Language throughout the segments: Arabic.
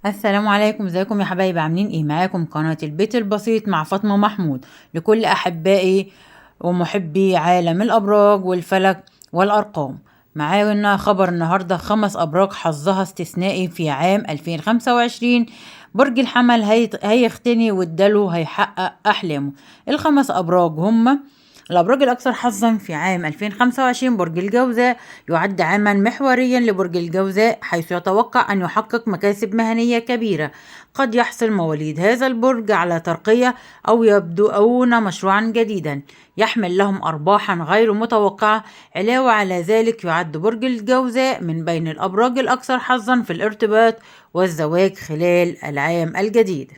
السلام عليكم، ازيكم يا حبايبي؟ عاملين ايه؟ معاكم قناة البيت البسيط مع فاطمة محمود لكل احبائي ومحبي عالم الابراج والفلك والارقام. معانا خبر النهاردة: 5 ابراج حظها استثنائي في عام 2025. برج الحمل هيختني والدلو هيحقق احلامه. ال5 ابراج هم الأبراج الأكثر حظا في عام 2025: برج الجوزاء. يعد عاما محوريا لبرج الجوزاء، حيث يتوقع أن يحقق مكاسب مهنية كبيرة. قد يحصل مواليد هذا البرج على ترقية أو يبدأون مشروعا جديدا يحمل لهم أرباحا غير متوقعة. علاوة على ذلك، يعد برج الجوزاء من بين الأبراج الأكثر حظا في الارتباط والزواج خلال العام الجديد.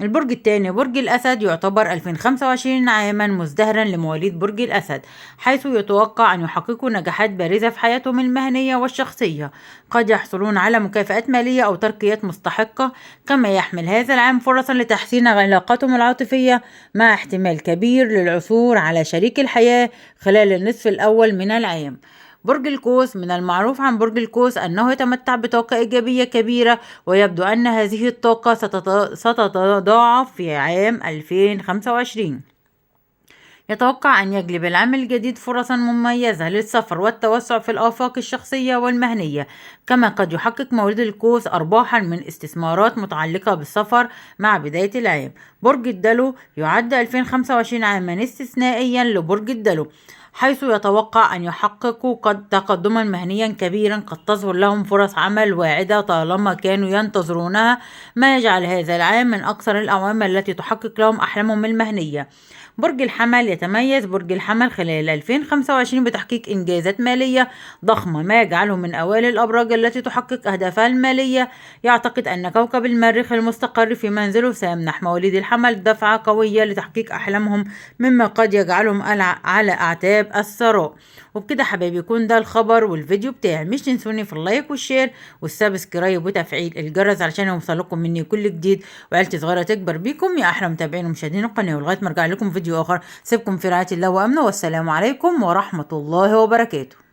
البرج الثاني برج الأسد. يعتبر 2025 عاما مزدهرا لمواليد برج الأسد، حيث يتوقع أن يحققوا نجاحات بارزة في حياتهم المهنية والشخصية. قد يحصلون على مكافآت مالية أو ترقيات مستحقة، كما يحمل هذا العام فرصا لتحسين علاقاتهم العاطفية، مع احتمال كبير للعثور على شريك الحياة خلال النصف الأول من العام. برج القوس. من المعروف عن برج القوس أنه يتمتع بطاقة إيجابية كبيرة، ويبدو أن هذه الطاقة ستتضاعف في عام 2025. يتوقع أن يجلب العام الجديد فرصا مميزة للسفر والتوسع في الآفاق الشخصية والمهنية، كما قد يحقق مواليد القوس أرباحا من استثمارات متعلقة بالسفر مع بداية العام. برج الدلو. يعد 2025 عاما استثنائيا لبرج الدلو، حيث يتوقع أن يحققوا تقدما مهنيا كبيرا. قد تظهر لهم فرص عمل واعدة طالما كانوا ينتظرونها، ما يجعل هذا العام من أكثر الأعوام التي تحقق لهم أحلامهم المهنية. برج الحمل. يتميز برج الحمل خلال 2025 بتحقيق إنجازات مالية ضخمة، ما يجعله من أوائل الأبراج التي تحقق أهدافها المالية. يعتقد أن كوكب المريخ المستقر في منزله سيمنح مواليد الحمل دفعة قوية لتحقيق أحلامهم، مما قد يجعلهم على أعتاب الثراء. وبكده حبايبي يكون ده الخبر والفيديو بتاعي. مش تنسوني في اللايك والشير والسبسكرايب وتفعيل الجرس علشان يوصلكم مني كل جديد، وعيلتي صغيرة تكبر بيكم يا أحلى متابعين ومشاهدين القناة. ولغاية ما أرجع لكم فيديو آخر، سيبكم في رعاية الله وأمنه، والسلام عليكم ورحمة الله وبركاته.